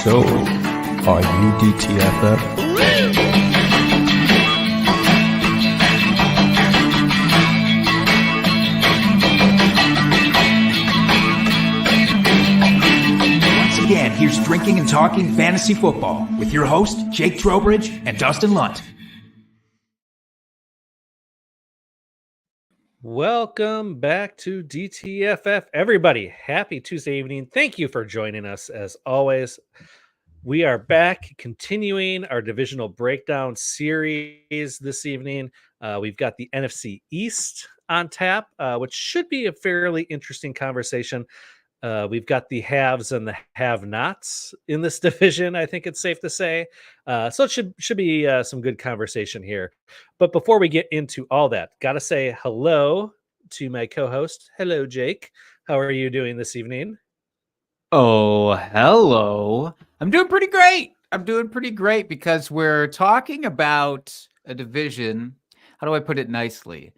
So, are you DTFF? Again, here's Drinking and Talking Fantasy Football with your host, Jake Trowbridge and Dustin Lunt. Welcome back to DTFF, everybody. Happy Tuesday evening. Thank you for joining us as always. We are back continuing our divisional breakdown series this evening. We've got the NFC East on tap, which should be a fairly interesting conversation. We've got the haves and the have-nots in this division, I think it's safe to say. So it should be some good conversation here. But before we get into all that, got to say hello to my co-host. Hello, Jake. How are you doing this evening? Oh, hello. I'm doing pretty great because we're talking about a division. How do I put it nicely?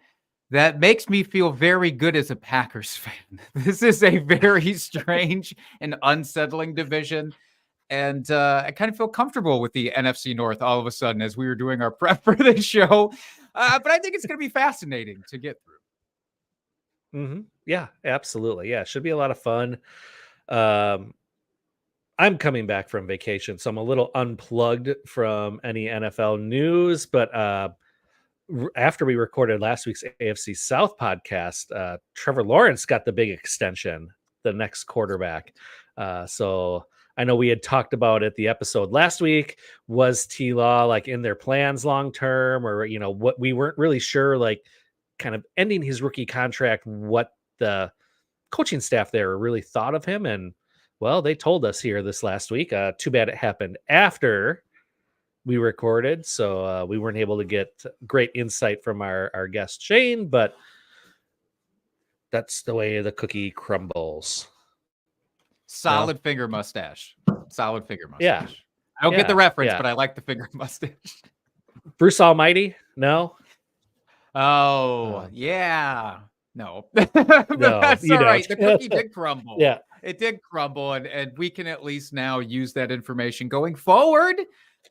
That makes me feel very good as a Packers fan. This is a very strange and unsettling division. And I kind of feel comfortable with the NFC North all of a sudden as we were doing our prep for this show. But I think it's going to be fascinating to get through. Mm-hmm. Yeah, absolutely. Yeah, it should be a lot of fun. I'm coming back from vacation, so I'm a little unplugged from any NFL news, but after we recorded last week's AFC South podcast, Trevor Lawrence got the big extension, the next quarterback. So I know we had talked about it the episode last week. Was T-Law like in their plans long term, or what we weren't really sure, like kind of ending his rookie contract, what the coaching staff there really thought of him. And well, they told us here this last week. Too bad it happened after we recorded, so we weren't able to get great insight from our guest Shane, but that's the way the cookie crumbles. Solid finger mustache. Yeah. I don't get the reference, but I like the finger mustache. Bruce Almighty? No? Oh, yeah. No. No, That's all right. The cookie did crumble. Yeah. It did crumble, and we can at least now use that information going forward.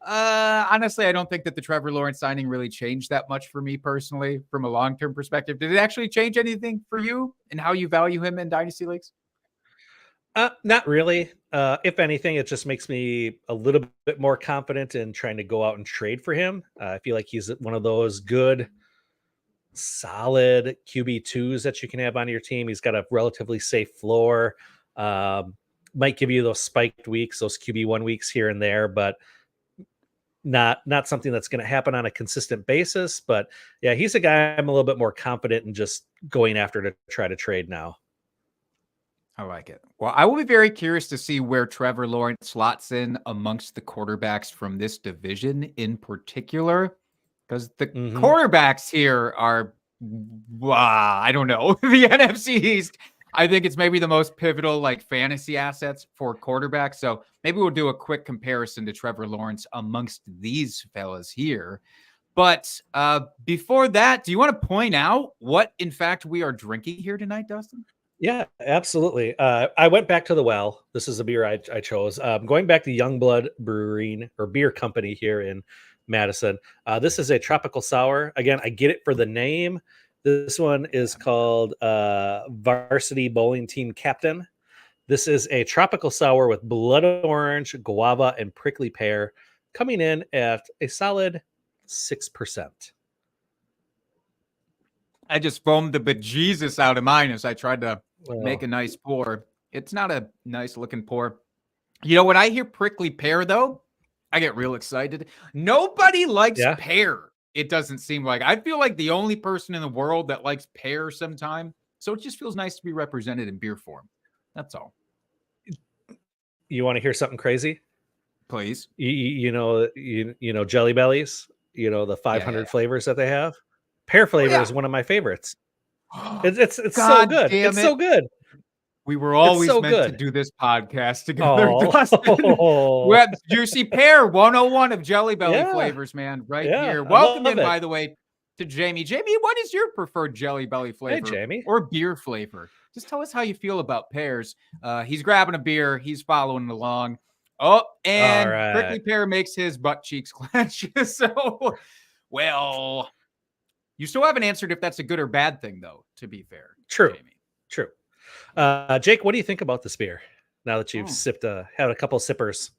Honestly, I don't think that the Trevor Lawrence signing really changed that much for me personally from a long-term perspective. Did it actually change anything for you and how you value him in dynasty leagues? Not really. If anything, it just makes me a little bit more confident in trying to go out and trade for him. I feel like he's one of those good, solid QB2s that you can have on your team. He's got a relatively safe floor. Might give you those spiked weeks, those QB1 weeks here and there, but not something that's going to happen on a consistent basis. But yeah, he's a guy I'm a little bit more confident in just going after to try to trade now. I like it. Well, I will be very curious to see where Trevor Lawrence slots in amongst the quarterbacks from this division in particular, because the quarterbacks here are, I don't know, the NFC East. I think it's maybe the most pivotal fantasy assets for quarterbacks. So maybe we'll do a quick comparison to Trevor Lawrence amongst these fellas here. But before that, do you want to point out what, in fact, we are drinking here tonight, Dustin? Yeah, absolutely. I went back to the well. This is a beer I chose. Going back to Youngblood Brewing or Beer Company here in Madison. This is a tropical sour. Again, I get it for the name. This one is called Varsity Bowling Team Captain. This is a tropical sour with blood orange, guava, and prickly pear, coming in at a solid 6%. I just foamed the bejesus out of mine as I tried to make a nice pour. It's not a nice looking pour. When I hear prickly pear, though, I get real excited. Nobody likes pear. It doesn't seem like. I feel like the only person in the world that likes pear sometime. So it just feels nice to be represented in beer form. That's all. You want to hear something crazy? Please. You know Jelly Bellies, the 500 flavors that they have. Pear flavor is one of my favorirs. It's so good. It's so good. We were always meant to do this podcast together. Juicy Pear 101 of Jelly Belly flavors, man, here. Welcome in, by the way, to Jamie. Jamie, what is your preferred Jelly Belly flavor? Hey, Jamie. Or beer flavor? Just tell us how you feel about pears. He's grabbing a beer. He's following along. Oh, All and Prickly right. Pear makes his butt cheeks clench. So, well, you still haven't answered if that's a good or bad thing, though, to be fair, True. Jamie. True. Jake, what do you think about this beer now that you've Oh. had a couple sippers?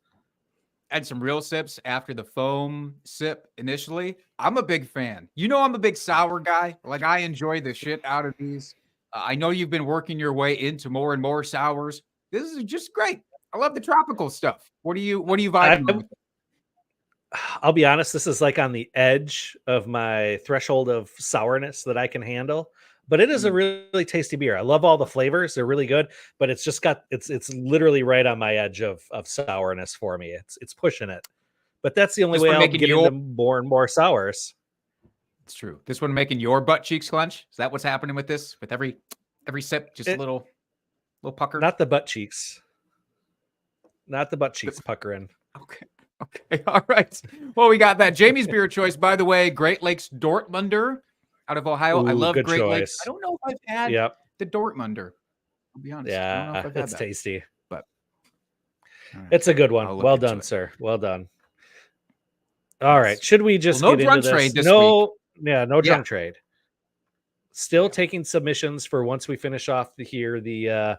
Had some real sips after the foam sip initially. I'm a big fan. You know, I'm a big sour guy. Like, I enjoy the shit out of these. I know you've been working your way into more and more sours. This is just great. I love the tropical stuff. What are you vibing on with? I'll be honest, this is like on the edge of my threshold of sourness that I can handle. But it is a really tasty beer. I love all the flavors; they're really good. But it's just got it's literally right on my edge of sourness for me. It's pushing it. But that's the only This way one I'll making get your into more and more sours. It's true. This one making your butt cheeks clench. Is that what's happening with this? With every sip, just a little pucker. Not the butt cheeks. Not the butt cheeks puckering. Okay. Okay. All right. Well, we got that. Jamie's beer choice, by the way, Great Lakes Dortmunder out of Ohio. I Ooh, love good Great Lakes. choice. I don't know if I've had Yep. the Dortmunder. I'll be honest. I don't know if Yeah, I've had it's that. tasty. But right. It's a good one. I'll look Well into done, it. sir. Well done. All right. Should we just no get drunk into trade this? this week. No drunk trade. Still taking submissions for once we finish off the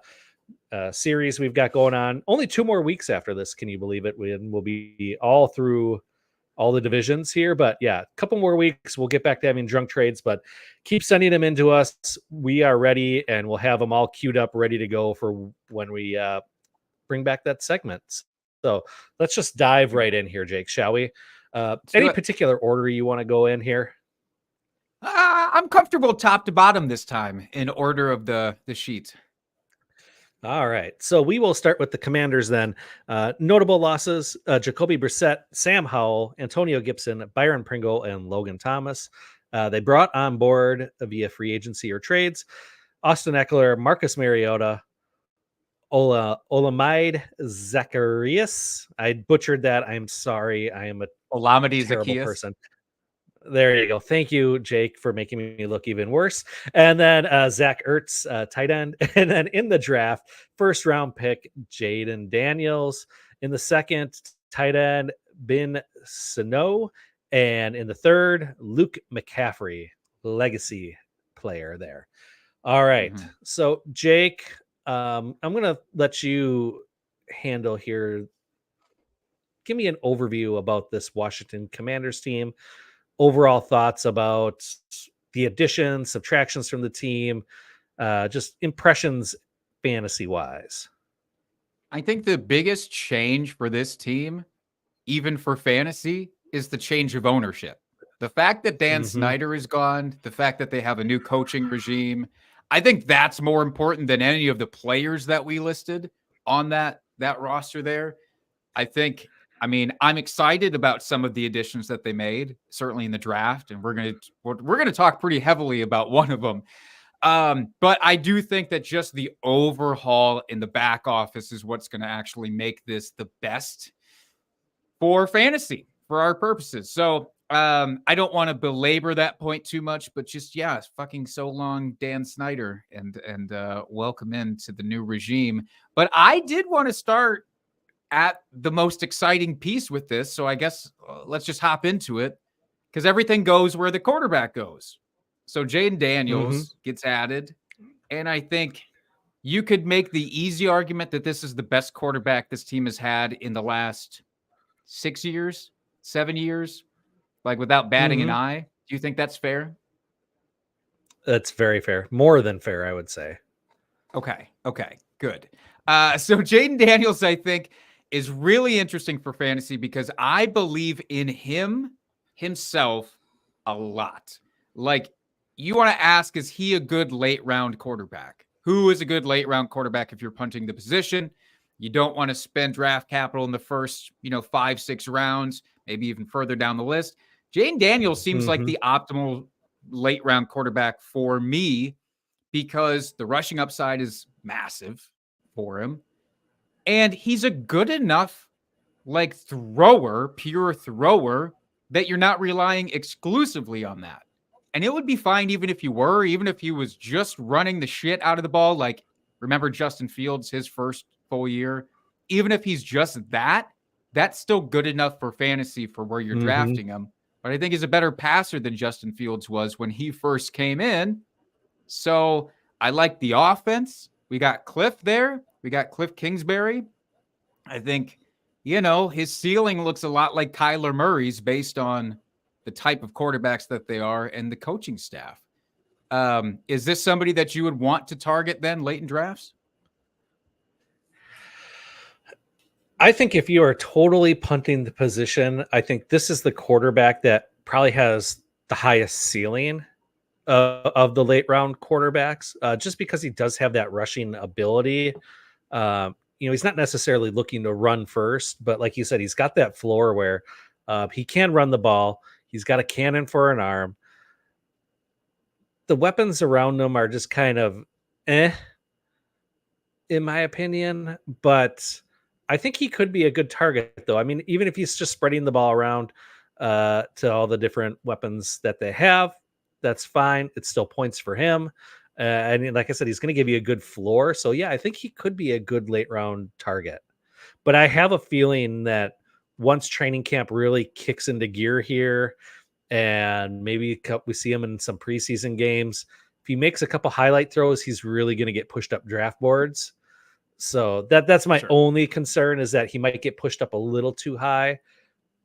series we've got going on. Only 2 more weeks after this. Can you believe it? We'll be all through all the divisions here, but yeah, a couple more weeks. We'll get back to having drunk trades, but keep sending them in to us. We are ready, and we'll have them all queued up, ready to go for when we bring back that segment. So let's just dive right in here, Jake, shall we? Any particular order you want to go in here? I'm comfortable top to bottom this time in order of the sheet. All right. So we will start with the Commanders then. Notable losses, Jacoby Brissett, Sam Howell, Antonio Gibson, Byron Pringle, and Logan Thomas. They brought on board via free agency or trades Austin Eckler, Marcus Mariota, Olamide Zacharias. I butchered that. I'm sorry. I am a terrible person. There you go. Thank you, Jake, for making me look even worse. And then Zach Ertz, tight end. And then in the draft, first round pick, Jaden Daniels. In the second, tight end, Ben Sano. And in the third, Luke McCaffrey, legacy player there. All right. Mm-hmm. So, Jake, I'm going to let you handle here. Give me an overview about this Washington Commanders team. Overall thoughts about the additions, subtractions from the team, just impressions fantasy-wise. I think the biggest change for this team, even for fantasy, is the change of ownership. The fact that Dan Snyder is gone, the fact that they have a new coaching regime, I think that's more important than any of the players that we listed on that roster there. I'm excited about some of the additions that they made, certainly in the draft, and we're gonna talk pretty heavily about one of them. But I do think that just the overhaul in the back office is what's going to actually make this the best for fantasy for our purposes. So I don't want to belabor that point too much, but just fucking so long, Dan Snyder, and welcome into the new regime. But I did want to start at the most exciting piece with this. So I guess let's just hop into it because everything goes where the quarterback goes. So Jaden Daniels gets added. And I think you could make the easy argument that this is the best quarterback this team has had in the last 6 years, 7 years, like without batting an eye. Do you think that's fair? That's very fair. More than fair, I would say. Okay, good. So Jaden Daniels, I think, is really interesting for fantasy because I believe in himself a lot. Like, you want to ask, is he a good late round quarterback? Who is a good late round quarterback if you're punting the position? You don't want to spend draft capital in the first, 5-6 rounds, maybe even further down the list. Jaden Daniels seems like the optimal late round quarterback for me because the rushing upside is massive for him. And he's a good enough pure thrower that you're not relying exclusively on that. And it would be fine even if he was just running the shit out of the ball. Like, remember Justin Fields, his first full year even if he's just that, that's still good enough for fantasy for where you're drafting him. But I think he's a better passer than Justin Fields was when he first came in. So I like the offense. We got Cliff there. We got Cliff Kingsbury. I think, his ceiling looks a lot like Kyler Murray's based on the type of quarterbacks that they are and the coaching staff. Is this somebody that you would want to target then late in drafts? I think if you are totally punting the position, I think this is the quarterback that probably has the highest ceiling of the late round quarterbacks, just because he does have that rushing ability. He's not necessarily looking to run first, but like you said, he's got that floor where he can run the ball. He's got a cannon for an arm. The weapons around him are just kind of in my opinion, but I think he could be a good target, though. I mean, even if he's just spreading the ball around to all the different weapons that they have, that's fine. It's still points for him. And like I said, he's going to give you a good floor. So, yeah, I think he could be a good late round target. But I have a feeling that once training camp really kicks into gear here, and maybe we see him in some preseason games, if he makes a couple highlight throws, he's really going to get pushed up draft boards. So that's my only concern, is that he might get pushed up a little too high.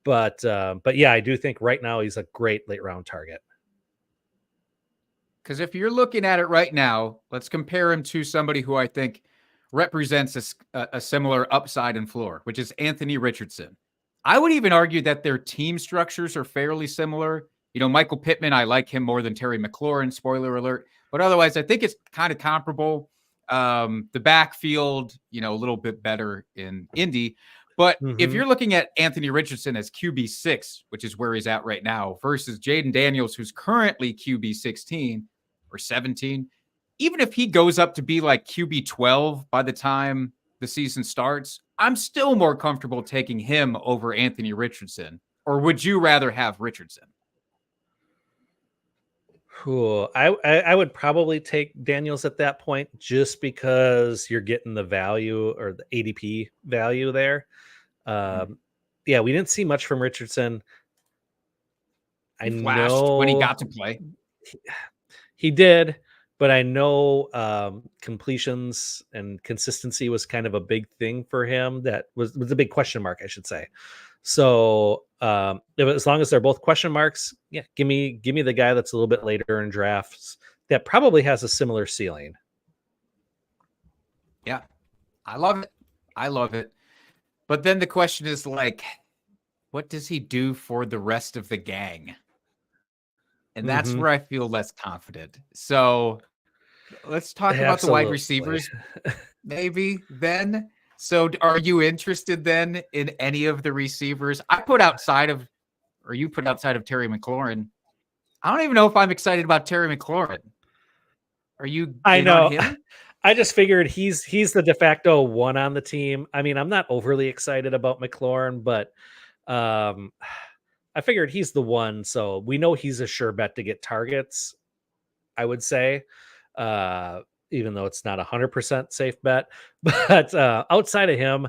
But yeah, I do think right now he's a great late round target. Because if you're looking at it right now, let's compare him to somebody who I think represents a similar upside and floor, which is Anthony Richardson. I would even argue that their team structures are fairly similar. Michael Pittman, I like him more than Terry McLaurin, spoiler alert. But otherwise, I think it's kind of comparable. The backfield, a little bit better in Indy. But if you're looking at Anthony Richardson as QB6, which is where he's at right now, versus Jaden Daniels, who's currently QB 16 or 17, even if he goes up to be like QB 12 by the time the season starts, I'm still more comfortable taking him over Anthony Richardson. Or would you rather have Richardson? Cool. I would probably take Daniels at that point, just because you're getting the value or the ADP value there. Yeah, we didn't see much from Richardson. He flashed when he got to play. He did, but I know completions and consistency was kind of a big thing for him. That was a big question mark, I should say. So as long as they're both question marks, yeah, give me the guy that's a little bit later in drafts that probably has a similar ceiling. Yeah, I love it. But then the question is, like, what does he do for the rest of the gang? And that's where I feel less confident. So let's talk about the wide receivers, maybe then. So are you interested then in any of the receivers? You put outside of Terry McLaurin. I don't even know if I'm excited about Terry McLaurin. Are you? I know. On him? I just figured he's the de facto one on the team. I mean, I'm not overly excited about McLaurin, but I figured he's the one. So we know he's a sure bet to get targets, I would say. Even though it's not 100% safe bet, but outside of him,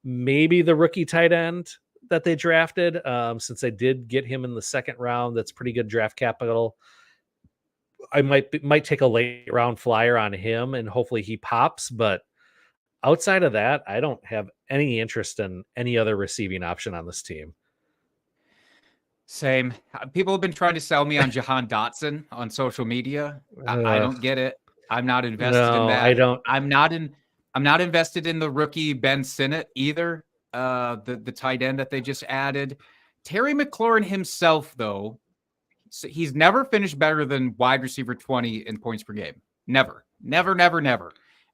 maybe the rookie tight end that they drafted, since they did get him in the second round, that's pretty good draft capital. I might take a late round flyer on him, and hopefully he pops. But outside of that, I don't have any interest in any other receiving option on this team. Same. People have been trying to sell me on Jahan Dotson on social media. I don't get it. I'm not invested in that. I don't. I'm not invested in the rookie Ben Sinnott either. The tight end that they just added. Terry McLaurin himself, though, he's never finished better than wide receiver 20 in points per game. Never.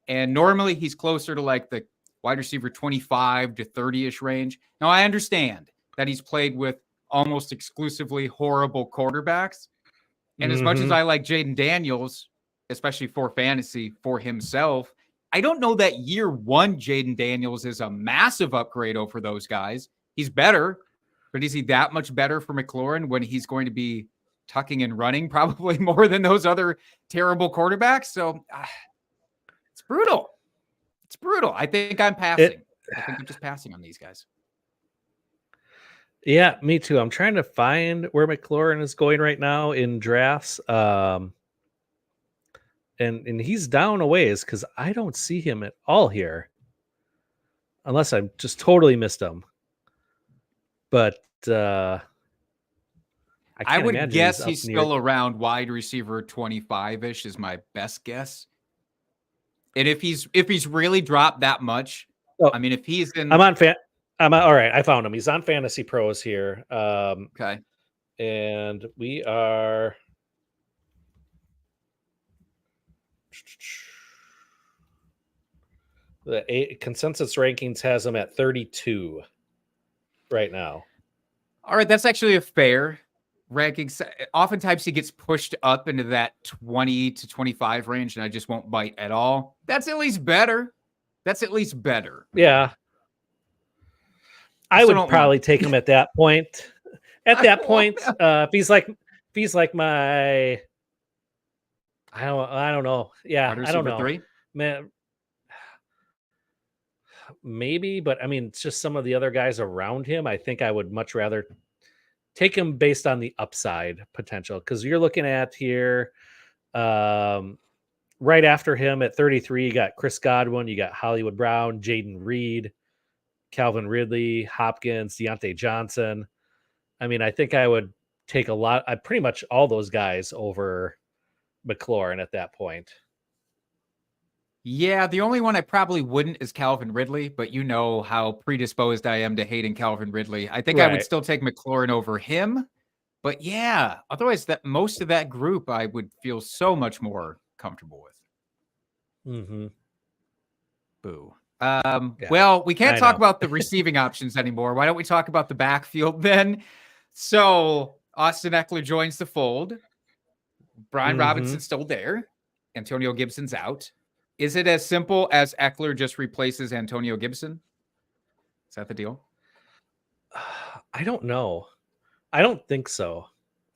And normally he's closer to like the wide receiver 25 to 30-ish range. Now, I understand that he's played with almost exclusively horrible quarterbacks. And as much as I like Jaden Daniels, especially for fantasy, for himself, I don't know that year one Jaden Daniels is a massive upgrade over those guys. He's better, but is he that much better for McLaurin when he's going to be tucking and running probably more than those other terrible quarterbacks? So it's brutal. I think I'm passing. I think they're just passing on these guys. Yeah, me too. I'm trying to find where McLaurin is going right now in drafts. And he's down a ways because I don't see him at all here. Unless I just totally missed him. But I I can't would imagine guess up he's near. still around wide receiver 25-ish is my best guess. And if he's really dropped that much, Oh, I mean, if he's in, all right. I found him. He's on Fantasy Pros here. okay, And we are the consensus rankings has him at 32 right now. all right, that's actually a fair ranking. Oftentimes he gets pushed up into that 20 to 25 range, and I just won't bite at all. That's at least better. Yeah. I Still would don't probably want take him at that point. At I that don't point, want if he's like my, I don't know. Yeah, wide I don't receiver know, 3. man. Maybe, but I mean, it's just some of the other guys around him. I think I would much rather take him based on the upside potential because you're looking at here. Right after him at 33, you got Chris Godwin, you got Hollywood Brown, Jaden Reed, Calvin Ridley, Hopkins, Deontay Johnson. I mean, I think I would take pretty much all those guys over McLaurin at that point. Yeah, the only one I probably wouldn't is Calvin Ridley, but you know how predisposed I am to hating Calvin Ridley. I think I would Right. still take McLaurin over him. But yeah, otherwise that most of that group I would feel so much more comfortable with. Mm-hmm. Boo. Yeah, Well, we can't I talk know. about the receiving options anymore. Why don't we talk about the backfield then? So Austin Eckler joins the fold. Brian Mhm. Robinson's still there. Antonio Gibson's out. Is it as simple as Eckler just replaces Antonio Gibson? Is that the deal? I don't know. I don't think so.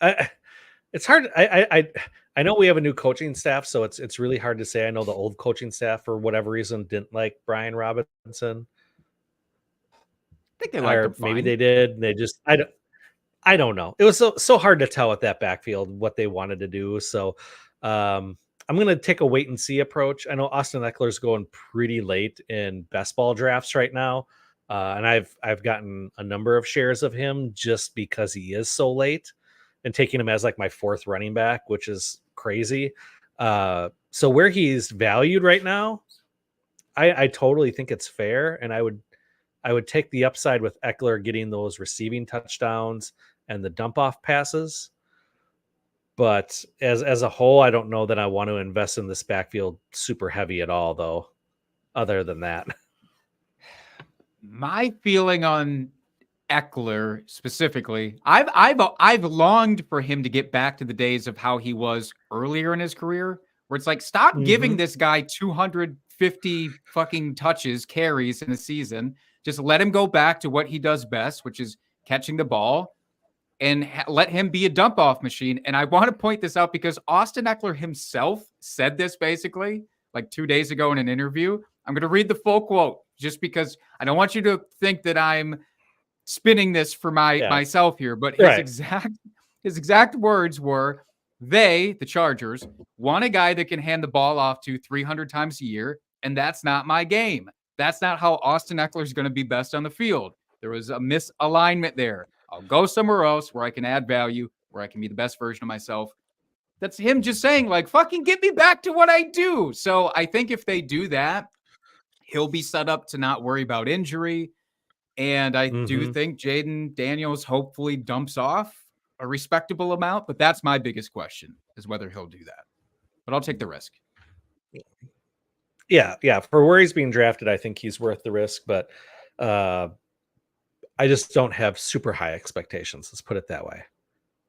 It's hard. I know we have a new coaching staff, so it's really hard to say. I know the old coaching staff, for whatever reason, didn't like Brian Robinson. I think they liked him Or maybe fine. they did. They just I don't know. It was so hard to tell at that backfield what they wanted to do. So I'm going to take a wait and see approach. I know Austin Eckler's going pretty late in best ball drafts right now. And I've gotten a number of shares of him just because he is so late and taking him as like my fourth running back, which is crazy. So where he's valued right now, I totally think it's fair. And I would take the upside with Eckler getting those receiving touchdowns and the dump off passes. But as a whole, I don't know that I want to invest in this backfield super heavy at all, though. Other than that, My feeling on Eckler specifically, I've longed for him to get back to the days of how he was earlier in his career, where it's like, stop giving this guy 250 fucking touches, carries in a season. Just let him go back to what he does best, which is catching the ball, and let him be a dump off machine. And I want to point this out because Austin Eckler himself said this basically like 2 days ago in an interview. I'm going to read the full quote just because I don't want you to think that I'm spinning this for myself here, but his exact words were, the Chargers, want a guy that can hand the ball off to 300 times a year, and that's not my game. That's not how Austin Eckler is going to be best on the field. There was a misalignment there. I'll go somewhere else where I can add value, where I can be the best version of myself. That's him just saying, like, fucking get me back to what I do. So I think if they do that, he'll be set up to not worry about injury. And I do think Jaden Daniels hopefully dumps off a respectable amount, but that's my biggest question is whether he'll do that. But I'll take the risk. Yeah. For where he's being drafted, I think he's worth the risk, but I just don't have super high expectations. Let's put it that way.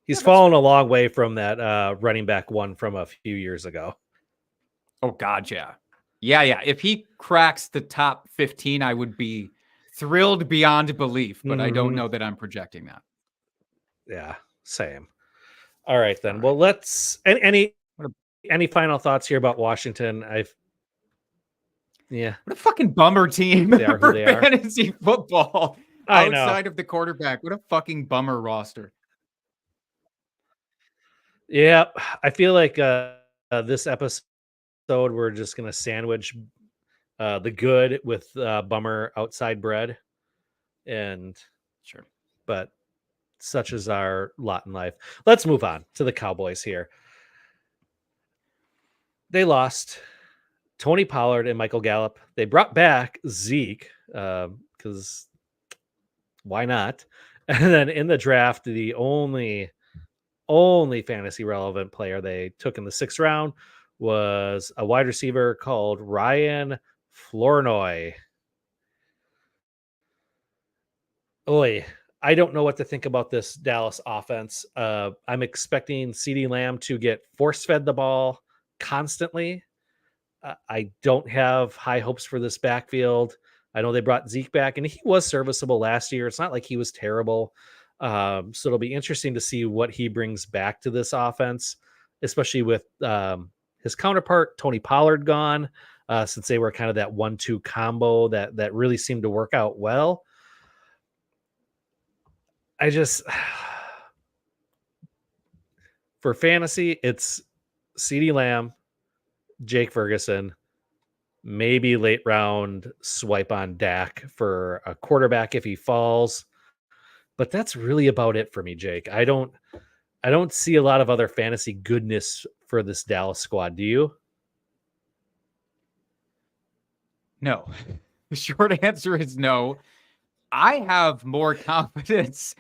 He's fallen a long way from that running back one from a few years ago. Oh, God, yeah. Yeah. If he cracks the top 15, I would be thrilled beyond belief, but I don't know that I'm projecting that. Yeah, same. All right, then. Well, let's any final thoughts here about Washington? Yeah. What a fucking bummer team They are who for they are. fantasy football. I know. Outside of the quarterback. What a fucking bummer roster. Yeah. I feel like this episode we're just gonna sandwich the good with bummer outside bread. And Sure. but such is our lot in life. Let's move on to the Cowboys here. They lost Tony Pollard and Michael Gallup. They brought back Zeke because why not? And then in the draft, the only fantasy relevant player they took in the 6th round was a wide receiver called Ryan Flournoy. Oy, I don't know what to think about this Dallas offense. I'm expecting CeeDee Lamb to get force fed the ball constantly. I don't have high hopes for this backfield. I know they brought Zeke back, and he was serviceable last year. It's not like he was terrible. So it'll be interesting to see what he brings back to this offense, especially with his counterpart, Tony Pollard, gone, since they were kind of that 1-2 combo that really seemed to work out well. I just, for fantasy, it's CeeDee Lamb, Jake Ferguson, maybe late round swipe on Dak for a quarterback if he falls. But that's really about it for me, Jake. I don't see a lot of other fantasy goodness for this Dallas squad. Do you? No. The short answer is no. I have more confidence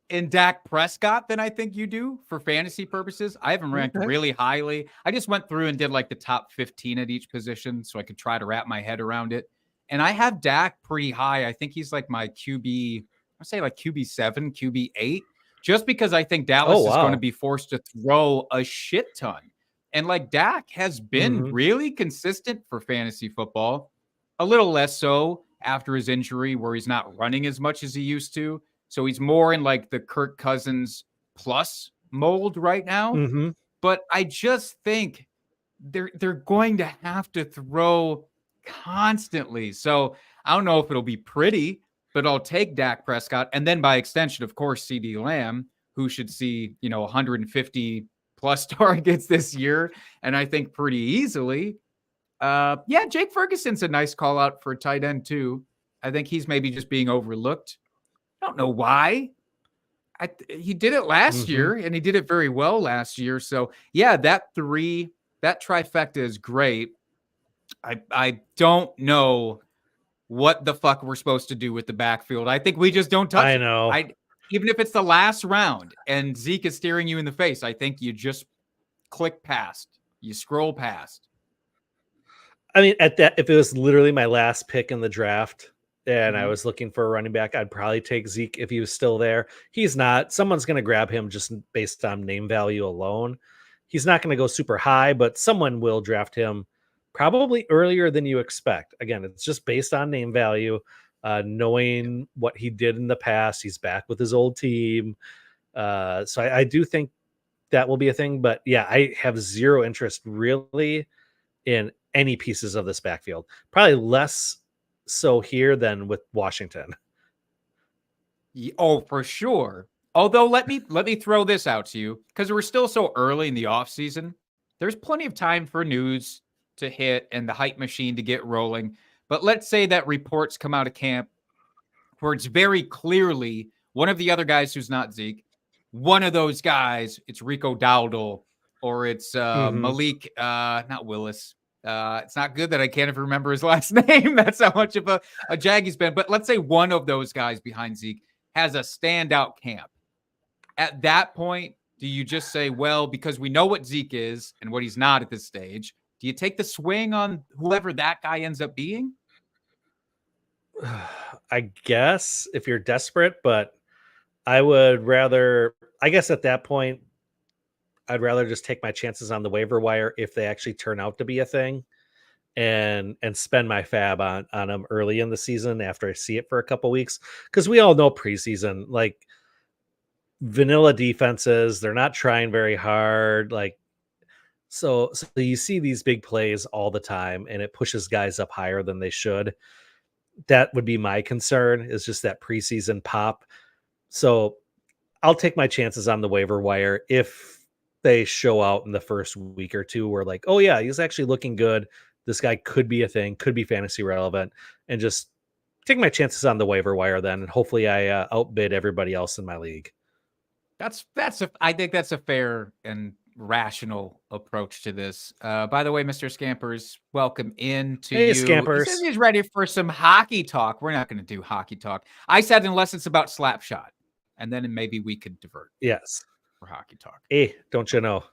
in Dak Prescott than I think you do for fantasy purposes. I haven't ranked really highly. I just went through and did like the top 15 at each position so I could try to wrap my head around it. And I have Dak pretty high. I think he's like my QB, I'd say like QB7, QB8, just because I think Dallas is going to be forced to throw a shit ton. And like Dak has been really consistent for fantasy football, a little less so after his injury where he's not running as much as he used to. So he's more in like the Kirk Cousins plus mold right now. But I just think they're going to have to throw constantly. So I don't know if it'll be pretty, but I'll take Dak Prescott. And then by extension, of course, CeeDee Lamb, who should see, 150 plus targets this year. And I think pretty easily. Yeah, Jake Ferguson's a nice call out for a tight end too. I think he's maybe just being overlooked. I don't know why. He did it last year, and he did it very well last year. So, yeah, that trifecta is great. I don't know what the fuck we're supposed to do with the backfield. I think we just don't touch it. I know. Even if it's the last round and Zeke is staring you in the face, I think you just click past. You scroll past. I mean, if it was literally my last pick in the draft, and I was looking for a running back, I'd probably take Zeke if he was still there. He's not. Someone's going to grab him just based on name value alone. He's not going to go super high, but someone will draft him probably earlier than you expect. Again, it's just based on name value, knowing what he did in the past. He's back with his old team. So I do think that will be a thing. But yeah, I have zero interest really in any pieces of this backfield. Probably less so here than with Washington. Oh, for sure. Although let me throw this out to you because we're still so early in the offseason. There's plenty of time for news to hit and the hype machine to get rolling. But let's say that reports come out of camp where it's very clearly one of the other guys who's not Zeke, one of those guys, it's Rico Dowdle or it's Malik, not Willis. It's not good that I can't even remember his last name. That's how much of a jag he's been. But let's say one of those guys behind Zeke has a standout camp. At that point, do you just say, well, because we know what Zeke is and what he's not at this stage, do you take the swing on whoever that guy ends up being? I guess if you're desperate, but I would rather, I guess at that point, I'd rather just take my chances on the waiver wire if they actually turn out to be a thing and spend my fab on them early in the season after I see it for a couple weeks. Because we all know preseason, like vanilla defenses, they're not trying very hard. Like So you see these big plays all the time, and it pushes guys up higher than they should. That would be my concern, is just that preseason pop. So I'll take my chances on the waiver wire if they show out in the first week or two. Where like, oh yeah, he's actually looking good. This guy could be a thing, could be fantasy relevant, and just take my chances on the waiver wire then, and hopefully I outbid everybody else in my league. I think that's a fair and rational approach to this. By the way, Mr. Scampers, welcome in to Hey, you. Scampers. He says he's ready for some hockey talk. We're not going to do hockey talk. I said unless it's about Slapshot, and then maybe we could divert. Yes, for hockey talk. Hey, don't you know?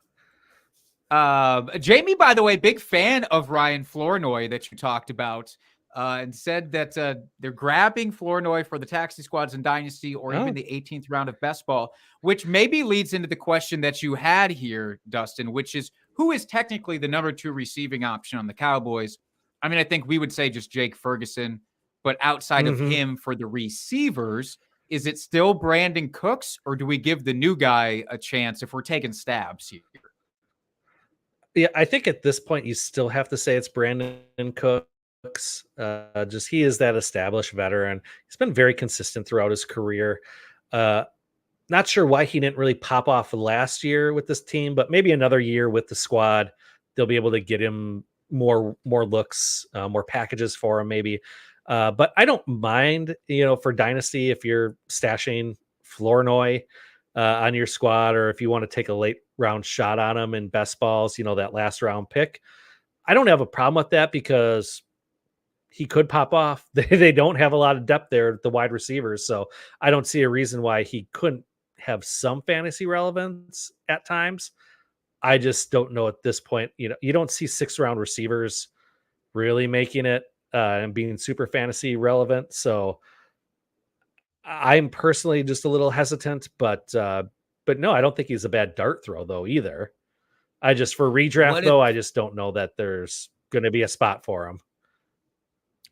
Jamie, by the way, big fan of Ryan Flournoy that you talked about, and said that they're grabbing Flournoy for the taxi squads in Dynasty or even the 18th round of best ball, which maybe leads into the question that you had here, Dustin, which is who is technically the number 2 receiving option on the Cowboys? I mean, I think we would say just Jake Ferguson, but outside of him for the receivers, is it still Brandon Cooks, or do we give the new guy a chance if we're taking stabs here? Yeah, I think at this point you still have to say it's Brandon Cooks. Just he is that established veteran. He's been very consistent throughout his career. Not sure why he didn't really pop off last year with this team, but maybe another year with the squad, they'll be able to get him more looks, more packages for him maybe. But I don't mind, for Dynasty, if you're stashing Flournoy on your squad, or if you want to take a late round shot on him in best balls, that last round pick. I don't have a problem with that because he could pop off. They don't have a lot of depth there, the wide receivers. So I don't see a reason why he couldn't have some fantasy relevance at times. I just don't know at this point. You don't see 6th round receivers really making it and being super fantasy relevant. So I'm personally just a little hesitant, but no, I don't think he's a bad dart throw though either. I just, for redraft I just don't know that there's going to be a spot for him.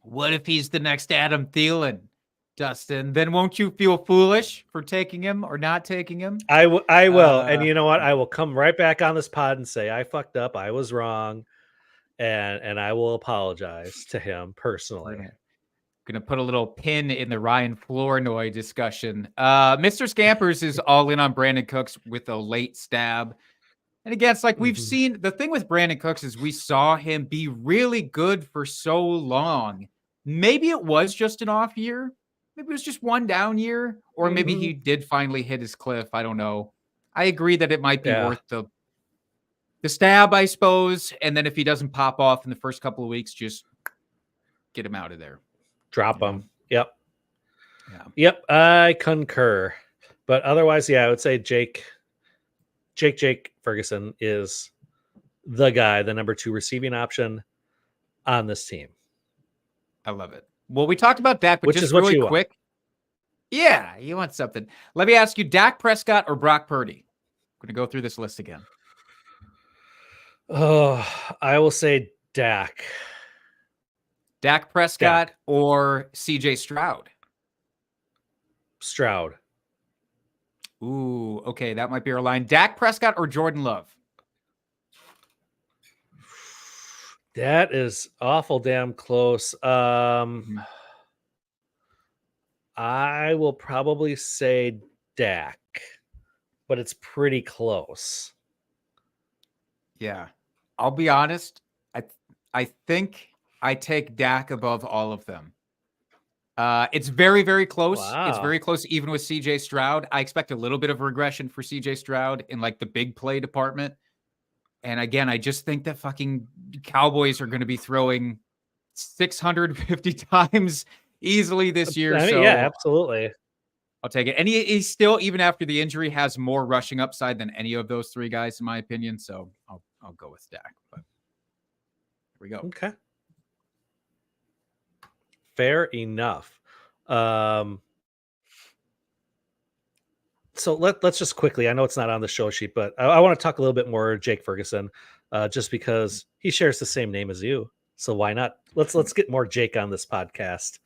What if he's the next Adam Thielen, Dustin? Then won't you feel foolish for taking him or not taking him? I will. And you know what? I will come right back on this pod and say, I fucked up. I was wrong. And I will apologize to him personally. Going to put a little pin in the Ryan Flournoy discussion. Mr. Scampers is all in on Brandon Cooks with a late stab. And again, it's like we've seen, the thing with Brandon Cooks is we saw him be really good for so long. Maybe it was just an off year. Maybe it was just one down year. Or maybe he did finally hit his cliff. I don't know. I agree that it might be worth the stab, I suppose. And then if he doesn't pop off in the first couple of weeks, just get him out of there. Drop him. Yep. Yeah. Yep. I concur. But otherwise, I would say Jake Ferguson is the guy, the number 2 receiving option on this team. I love it. Well, we talked about Dak, but which just is what really you quick. Want. Yeah, you want something. Let me ask you, Dak Prescott or Brock Purdy? I'm going to go through this list again. Oh, I will say Dak. Dak Prescott or CJ Stroud? Stroud. Ooh, okay, that might be our line. Dak Prescott or Jordan Love? That is awful damn close. I will probably say Dak, but it's pretty close. Yeah, I'll be honest. I think I take Dak above all of them. It's very, very close. Wow. It's very close, even with CJ Stroud. I expect a little bit of regression for CJ Stroud in like the big play department. And again, I just think that fucking Cowboys are going to be throwing 650 times easily this year. So yeah, absolutely. I'll take it. And he still, even after the injury, has more rushing upside than any of those 3 guys, in my opinion. So I'll go with Dak. But here we go. Okay. Fair enough. So let's just quickly, I know it's not on the show sheet, but I want to talk a little bit more Jake Ferguson, just because he shares the same name as you. So why not? Let's get more Jake on this podcast.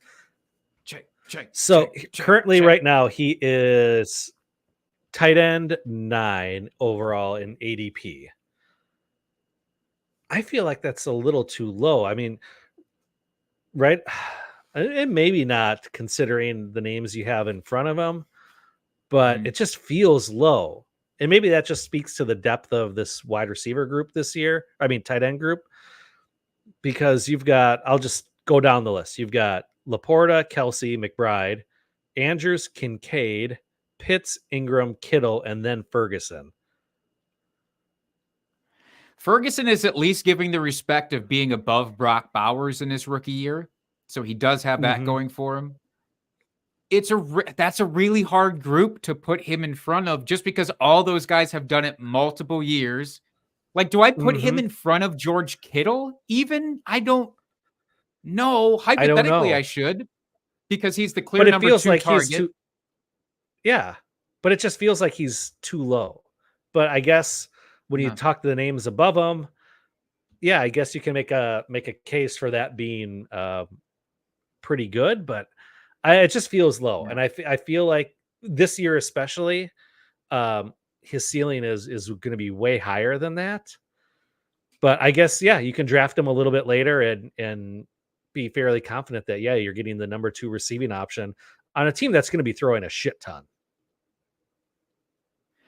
Jake. So currently right now he is tight end 9 overall in ADP. I feel like that's a little too low. I mean, right? And maybe not considering the names you have in front of him, but Mhm. it just feels low. And maybe that just speaks to the depth of this wide receiver group this year. I mean, tight end group, because you've got, I'll just go down the list. You've got Laporta, Kelsey, McBride, Andrews, Kincaid, Pitts, Ingram, Kittle, and then Ferguson. Ferguson is at least giving the respect of being above Brock Bowers in his rookie year. So he does have that Mhm. going for him. That's a really hard group to put him in front of just because all those guys have done it multiple years. Like, do I put him Mhm. in front of George Kittle even? I don't know. I don't Hypothetically, I know. should because he's the clear But it number feels 2 like he's target. too, yeah. But it just feels like he's too low. But I guess when you No. talk to the names above him, yeah, I guess you can make a case for that being pretty good, but it just feels low. Yeah. And I feel like this year especially, his ceiling is going to be way higher than that. But I guess yeah, you can draft him a little bit later and be fairly confident that yeah, you're getting the number 2 receiving option on a team that's going to be throwing a shit ton.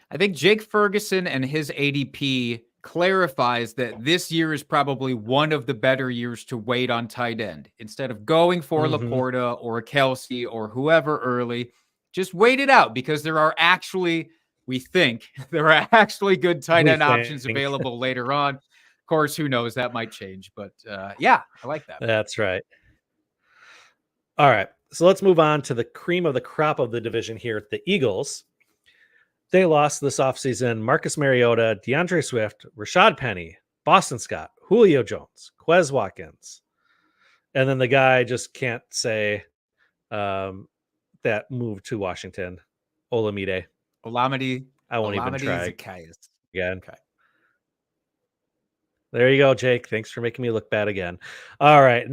I think Jake Ferguson and his ADP clarifies that this year is probably one of the better years to wait on tight end. Instead of going for Mhm. Laporta or Kelsey or whoever early, just wait it out because there are actually, we think, there are actually good tight We end options think available later on. Of course, who knows? That might change. But yeah, I like that. that's right. All right. So let's move on to the cream of the crop of the division here, the Eagles. They lost this offseason Marcus Mariota, DeAndre Swift, Rashad Penny, Boston Scott, Julio Jones, Quez Watkins. And then the guy just can't say that move to Washington, Olamide. Olamide, I won't even Olamide try Zacchaeus. again. Okay. There you go, Jake. Thanks for making me look bad again. All right.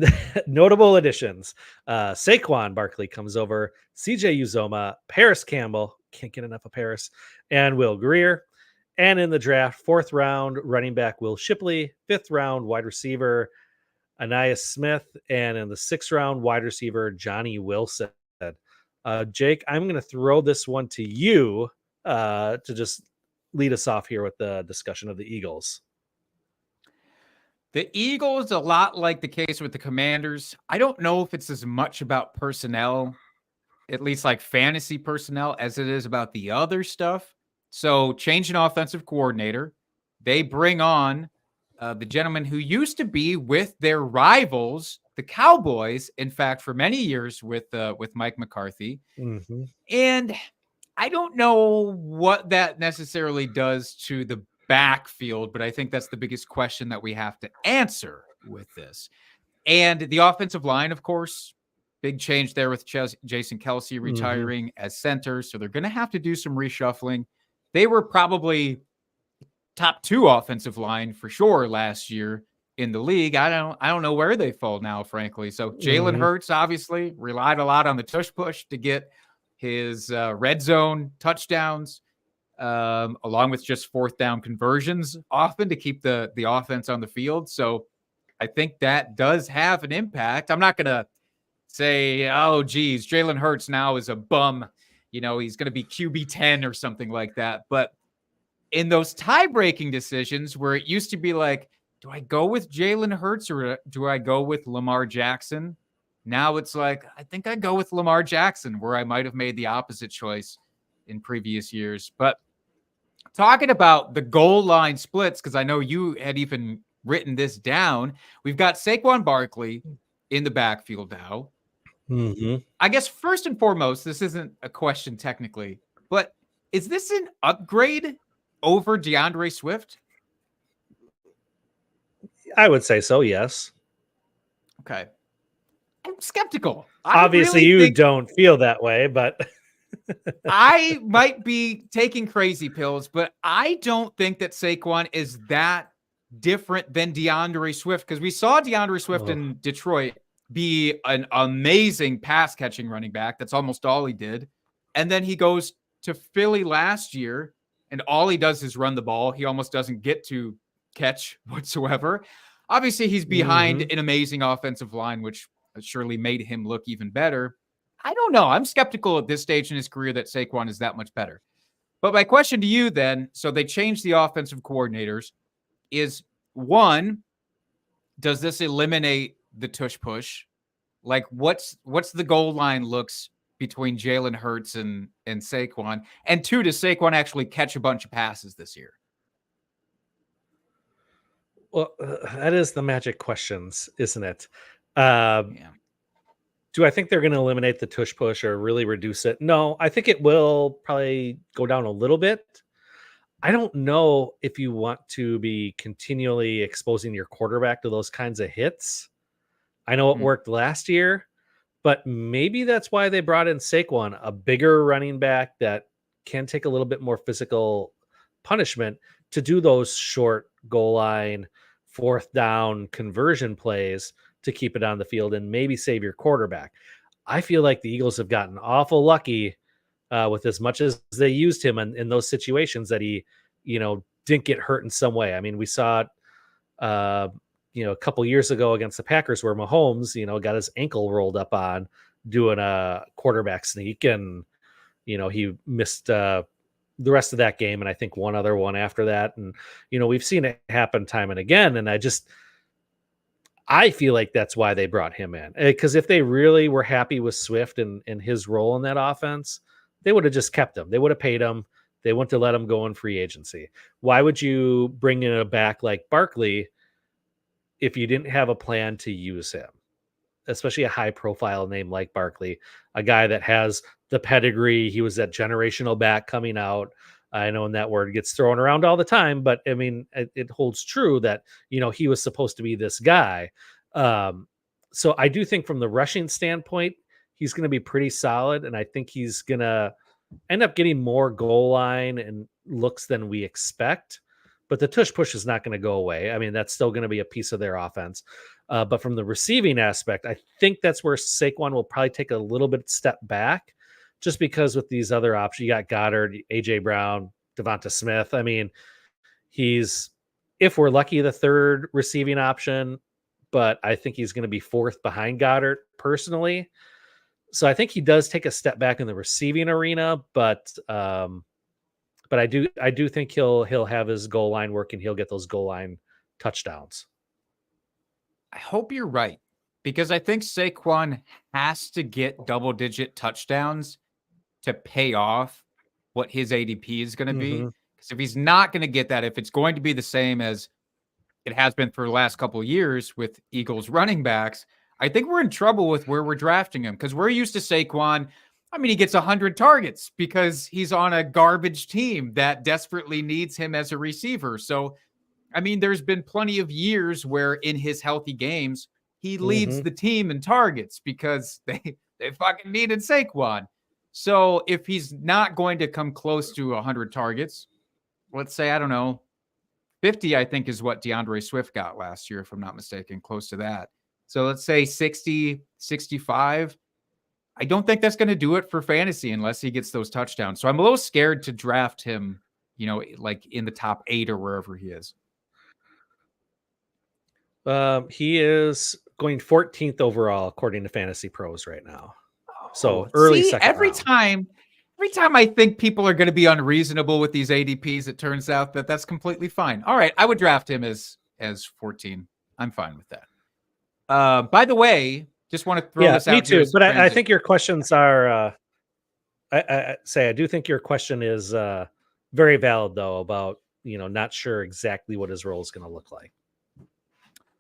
Notable additions. Saquon Barkley comes over. CJ Uzoma, Paris Campbell. Can't get enough of Paris. And Will Greer. And in the draft, 4th round, running back Will Shipley. 5th round, wide receiver Anais Smith. And in the 6th round, wide receiver Johnny Wilson. Jake, I'm going to throw this one to you to just lead us off here with the discussion of the Eagles. The Eagles, a lot like the case with the Commanders. I don't know if it's as much about personnel, at least like fantasy personnel, as it is about the other stuff. So, change an offensive coordinator. They bring on the gentleman who used to be with their rivals, the Cowboys. In fact, for many years with Mike McCarthy. Mm-hmm. And I don't know what that necessarily does to the backfield, but I think that's the biggest question that we have to answer with this. And the offensive line, of course, big change there with Jason Kelsey Mm-hmm. retiring as center. So they're going to have to do some reshuffling. They were probably top 2 offensive line for sure last year in the league. I don't know where they fall now, frankly. So Jalen Mm-hmm. Hurts obviously relied a lot on the tush push to get his red zone touchdowns, along with just 4th down conversions often to keep the offense on the field. So I think that does have an impact. I'm not going to say, oh, geez, Jalen Hurts now is a bum. You know, he's going to be QB 10 or something like that. But in those tie-breaking decisions where it used to be like, do I go with Jalen Hurts or do I go with Lamar Jackson? Now it's like, I think I go with Lamar Jackson, where I might have made the opposite choice in previous years. But talking about the goal line splits, because I know you had even written this down, we've got Saquon Barkley in the backfield now. Mm-hmm. I guess first and foremost, this isn't a question technically, but is this an upgrade over DeAndre Swift? I would say so, yes. Okay. I'm skeptical. I Obviously, really you think don't feel that way, but I might be taking crazy pills, but I don't think that Saquon is that different than DeAndre Swift, because we saw DeAndre Swift oh, in Detroit be an amazing pass catching running back. That's almost all he did. And then he goes to Philly last year, and all he does is run the ball. He almost doesn't get to catch whatsoever. Obviously, he's behind an amazing offensive line, which surely made him look even better. I don't know. I'm skeptical at this stage in his career that Saquon is that much better. But my question to you then, so they changed the offensive coordinators, is one, does this eliminate the tush push? Like what's the goal line looks between Jalen Hurts and Saquon? And two, does Saquon actually catch a bunch of passes this year? Well, that is the magic questions, isn't it? Yeah. Do I think they're going to eliminate the tush push or really reduce it? No, I think it will probably go down a little bit. I don't know if you want to be continually exposing your quarterback to those kinds of hits. I know it worked last year, but maybe that's why they brought in Saquon, a bigger running back that can take a little bit more physical punishment to do those short goal line, fourth down conversion plays to keep it on the field and maybe save your quarterback. I feel like the Eagles have gotten awful lucky with as much as they used him in those situations that he, didn't get hurt in some way. I mean, we saw it, a couple years ago against the Packers where Mahomes, got his ankle rolled up on doing a quarterback sneak and, he missed the rest of that game. And I think one other one after that. And, we've seen it happen time and again. And I feel like that's why they brought him in, because if they really were happy with Swift and his role in that offense, they would have just kept him. They would have paid him. They wouldn't have let him go in free agency. Why would you bring in a back like Barkley if you didn't have a plan to use him, especially a high profile name like Barkley, a guy that has the pedigree? He was that generational back coming out. I know that word gets thrown around all the time, but I mean, it holds true that, he was supposed to be this guy. So I do think from the rushing standpoint, he's going to be pretty solid. And I think he's going to end up getting more goal line and looks than we expect. But the tush push is not going to go away. I mean, that's still going to be a piece of their offense. But from the receiving aspect, I think that's where Saquon will probably take a little bit step back, just because with these other options, you got Goddard, AJ Brown, Devonta Smith. I mean, he's, if we're lucky, the third receiving option, but I think he's going to be fourth behind Goddard personally. So I think he does take a step back in the receiving arena, but I do think he'll have his goal line work and he'll get those goal line touchdowns. I hope you're right, because I think Saquon has to get double-digit touchdowns to pay off what his ADP is going to be. Because if he's not going to get that, if it's going to be the same as it has been for the last couple of years with Eagles running backs, I think we're in trouble with where we're drafting him, because we're used to Saquon. I mean, he gets 100 targets because he's on a garbage team that desperately needs him as a receiver. So, I mean, there's been plenty of years where in his healthy games, he leads the team in targets because they fucking needed Saquon. So if he's not going to come close to 100 targets, let's say, I don't know, 50, I think is what DeAndre Swift got last year, if I'm not mistaken, close to that. So let's say 60, 65. I don't think that's going to do it for fantasy unless he gets those touchdowns. So I'm a little scared to draft him, like in the top 8 or wherever he is. He is going 14th overall, according to Fantasy Pros right now. So early second every round. time I think people are going to be unreasonable with these ADPs, it turns out that that's completely fine. All right, I would draft him as 14. I'm fine with that. By the way, just want to throw this out. Me too. But I think your questions are. I do think your question is very valid, though, about not sure exactly what his role is going to look like.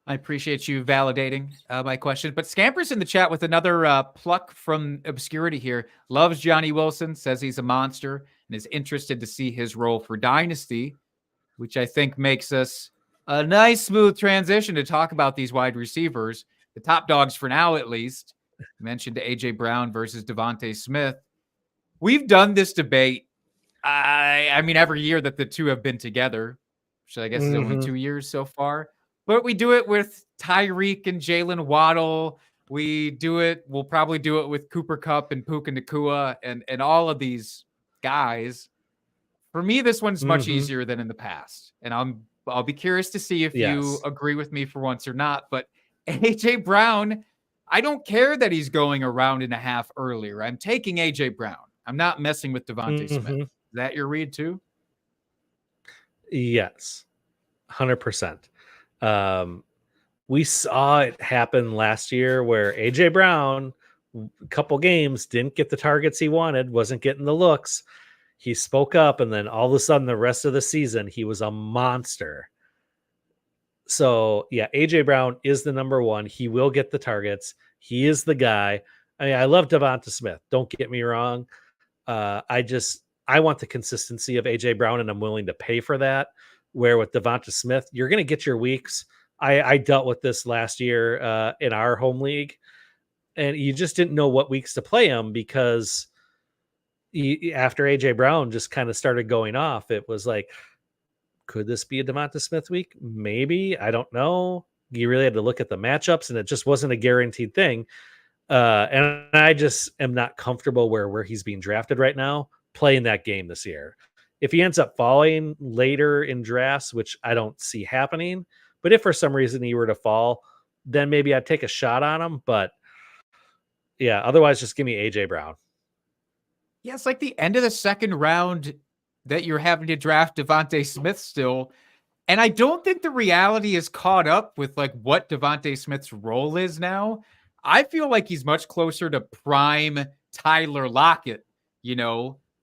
I appreciate you validating my question. But Scamper's in the chat with another pluck from obscurity here. Loves Johnny Wilson, says he's a monster, and is interested to see his role for Dynasty, which I think makes us a nice, smooth transition to talk about these wide receivers. The top dogs for now, at least. You mentioned A.J. Brown versus Devontae Smith. We've done this debate, I mean, every year that the two have been together, which I guess is only 2 years so far. But we do it with Tyreek and Jalen Waddle. We'll probably do it with Cooper Kupp and Puka Nacua and all of these guys. For me, this one's much easier than in the past. And I'm I'll be curious to see if you Yes. agree with me for once or not. But AJ Brown, I don't care that he's going a round and a half earlier. I'm taking AJ Brown. I'm not messing with Devontae Smith. Mhm. Is that your read too? Yes. 100%. Um, we saw it happen last year where AJ Brown, a couple games, didn't get the targets he wanted, wasn't getting the looks. He spoke up, and then all of a sudden, the rest of the season, he was a monster. So, yeah, AJ Brown is the number one. He will get the targets. He is the guy. I mean, I love Devonta Smith. Don't get me wrong. I want the consistency of AJ Brown, and I'm willing to pay for that. Where with Devonta Smith, you're going to get your weeks. I dealt with this last year in our home league, and you just didn't know what weeks to play him because after AJ Brown just kind of started going off, it was like, could this be a Devonta Smith week? Maybe. I don't know. You really had to look at the matchups, and it just wasn't a guaranteed thing. And I just am not comfortable where he's being drafted right now, playing that game this year. If he ends up falling later in drafts, which I don't see happening, but if for some reason he were to fall, then maybe I'd take a shot on him. But yeah, otherwise just give me AJ Brown. Yeah, it's like the end of the second round that you're having to draft Devontae Smith still. And I don't think the reality is caught up with like what Devontae Smith's role is now. I feel like he's much closer to prime Tyler Lockett,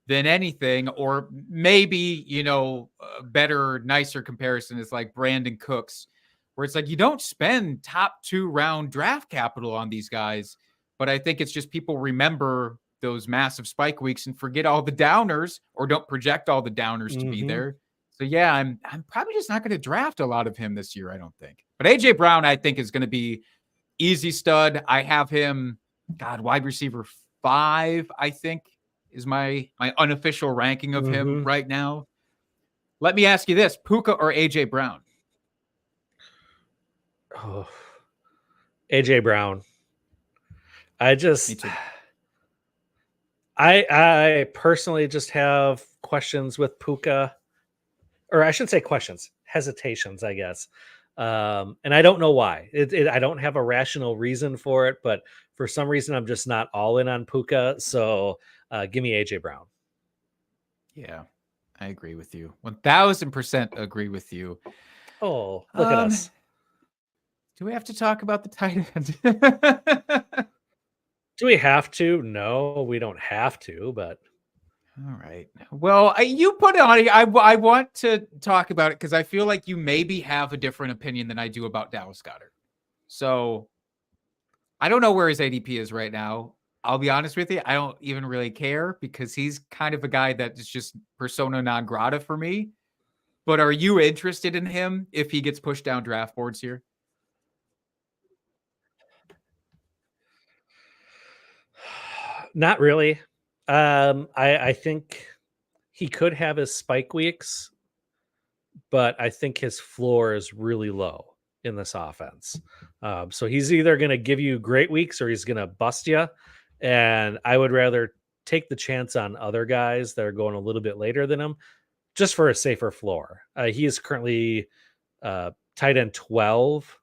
than anything, or maybe, a better, nicer comparison is like Brandon Cooks, where it's like you don't spend top 2 round draft capital on these guys. But I think it's just people remember those massive spike weeks and forget all the downers, or don't project all the downers to be there. So yeah, I'm probably just not going to draft a lot of him this year, I don't think. But AJ Brown, I think, is going to be easy stud. I have him, wide receiver 5, I think, is my unofficial ranking of him right now. Let me ask you this: Puka or AJ Brown? Oh, AJ Brown. Me too. I personally just have questions with Puka, or I shouldn't say questions, hesitations, I guess. And I don't know why. I don't have a rational reason for it, but for some reason, I'm just not all in on Puka. So give me AJ Brown. Yeah, I agree with you. 1000% agree with you. Oh, look at us. Do we have to talk about the tight end? Do we have to? No, we don't have to, but. All right. Well, you put it on. I want to talk about it because I feel like you maybe have a different opinion than I do about Dallas Goedert. So I don't know where his ADP is right now. I'll be honest with you. I don't even really care because he's kind of a guy that is just persona non grata for me. But are you interested in him if he gets pushed down draft boards here? Not really. I think he could have his spike weeks, but I think his floor is really low in this offense. So he's either going to give you great weeks or he's going to bust you. And I would rather take the chance on other guys that are going a little bit later than him just for a safer floor. He is currently tight end 12,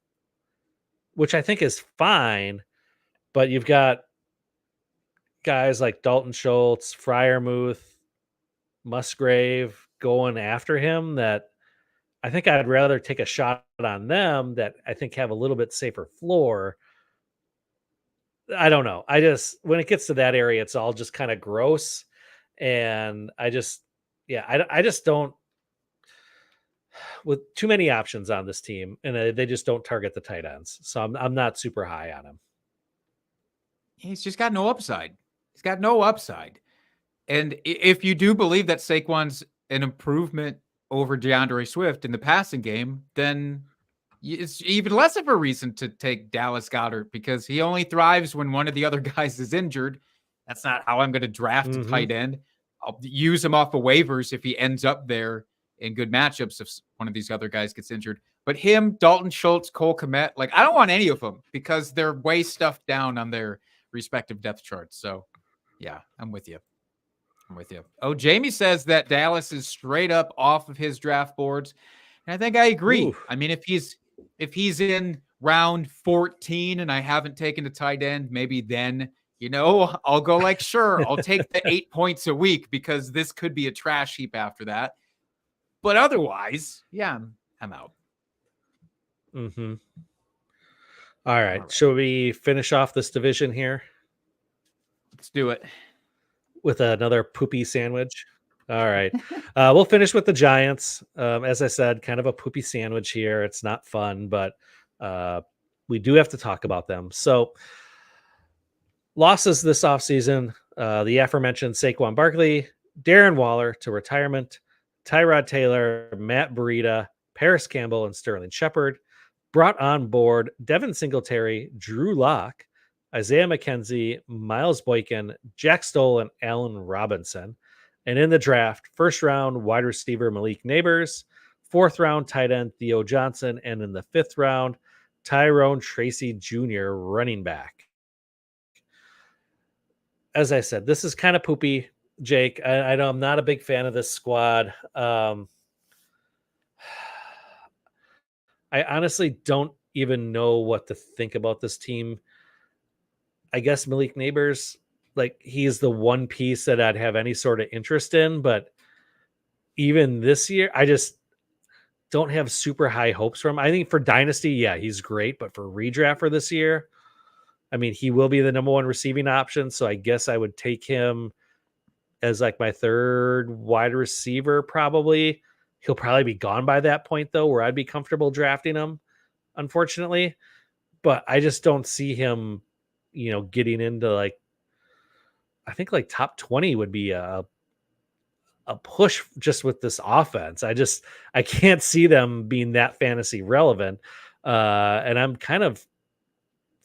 which I think is fine, but you've got guys like Dalton Schultz, Freiermuth, Musgrave going after him that I think I'd rather take a shot on them that I think have a little bit safer floor. I don't know. When it gets to that area, it's all just kind of gross. And I just don't, with too many options on this team, and they just don't target the tight ends. So I'm not super high on him. He's just got no upside. He's got no upside. And if you do believe that Saquon's an improvement over DeAndre Swift in the passing game, then it's even less of a reason to take Dallas Goedert because he only thrives when one of the other guys is injured. That's not how I'm going to draft a tight end. I'll use him off of waivers if he ends up there in good matchups if one of these other guys gets injured. But him, Dalton Schultz, Cole Kmet, I don't want any of them because they're way stuffed down on their respective depth charts. So, yeah, I'm with you. Oh, Jamie says that Dallas is straight up off of his draft boards. And I think I agree. Ooh. I mean, if he's in round 14 and I haven't taken a tight end, maybe then, I'll go like, sure, I'll take the 8 points a week because this could be a trash heap after that. But otherwise, yeah, I'm out. Mm-hmm. All right. Shall we finish off this division here? Let's do it. With another poopy sandwich. All right. We'll finish with the Giants. As I said, kind of a poopy sandwich here. It's not fun, but we do have to talk about them. So, losses this offseason, the aforementioned Saquon Barkley, Darren Waller to retirement, Tyrod Taylor, Matt Breida, Paris Campbell, and Sterling Shepard. Brought on board Devin Singletary, Drew Lock, Isaiah McKenzie, Miles Boykin, Jack Stoll, and Allen Robinson. And in the draft, first round wide receiver Malik Neighbors, fourth round tight end Theo Johnson, and in the fifth round, Tyrone Tracy Jr., running back. As I said, this is kind of poopy, Jake. I know I'm not a big fan of this squad. I honestly don't even know what to think about this team. I guess Malik Neighbors, like, he's the one piece that I'd have any sort of interest in, but even this year, I just don't have super high hopes for him. I think for Dynasty, yeah, he's great, but for redraft for this year, I mean, he will be the number one receiving option, so I guess I would take him as like my third wide receiver probably. He'll probably be gone by that point, though, where I'd be comfortable drafting him, unfortunately. But I just don't see him, getting into like, I think like top 20 would be a push just with this offense. I can't see them being that fantasy relevant. And I'm kind of,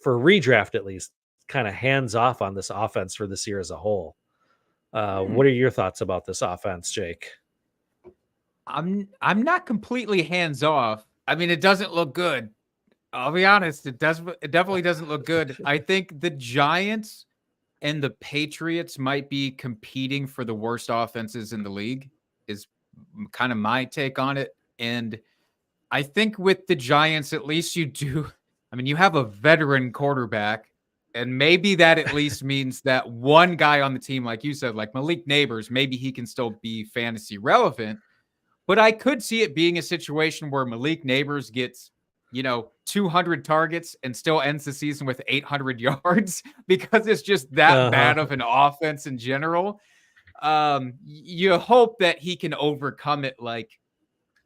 for redraft at least, kind of hands off on this offense for this year as a whole. What are your thoughts about this offense, Jake? I'm not completely hands off. I mean, it doesn't look good. I'll be honest. It definitely doesn't look good. I think the Giants and the Patriots might be competing for the worst offenses in the league, is kind of my take on it. And I think with the Giants, at least you have a veteran quarterback, and maybe that at least means that one guy on the team, like you said, like Malik Neighbors, maybe he can still be fantasy relevant. But I could see it being a situation where Malik Neighbors gets, 200 targets and still ends the season with 800 yards because it's just that bad of an offense in general. You hope that he can overcome it, like,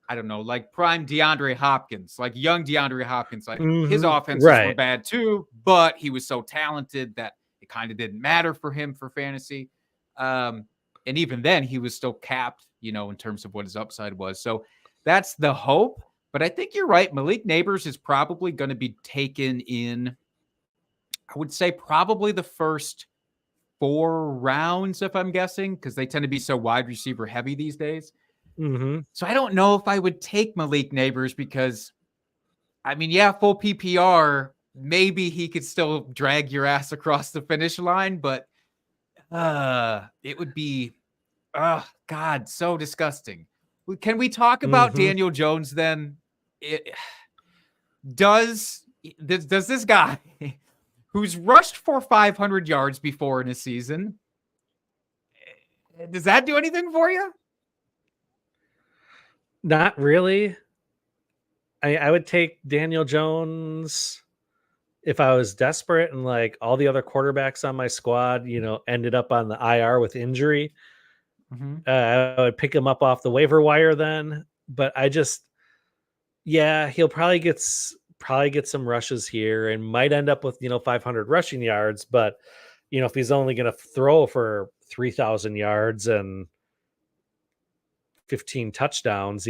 I don't know, like prime DeAndre Hopkins, like young DeAndre Hopkins. Like his offenses were bad too, but he was so talented that it kind of didn't matter for him for fantasy. And even then, he was still capped, in terms of what his upside was. So that's the hope. But I think you're right. Malik Neighbors is probably going to be taken in, I would say, probably the first 4 rounds, if I'm guessing, because they tend to be so wide receiver heavy these days. Mm-hmm. So I don't know if I would take Malik Neighbors because, I mean, yeah, full PPR, maybe he could still drag your ass across the finish line, but it would be, oh, God, so disgusting. Can we talk about Daniel Jones then? Does this guy who's rushed for 500 yards before in a season, does that do anything for you? Not really. I would take Daniel Jones if I was desperate and like all the other quarterbacks on my squad, ended up on the IR with injury. I would pick him up off the waiver wire then. But he'll probably get some rushes here and might end up with 500 rushing yards. But if he's only going to throw for 3,000 yards and 15 touchdowns,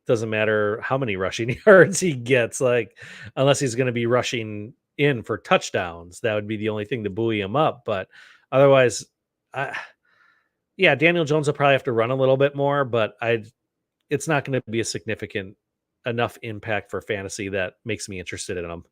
doesn't matter how many rushing yards he gets, like, unless he's going to be rushing in for touchdowns, that would be the only thing to buoy him up. But otherwise, Daniel Jones will probably have to run a little bit more, but it's not going to be a significant enough impact for fantasy that makes me interested in him.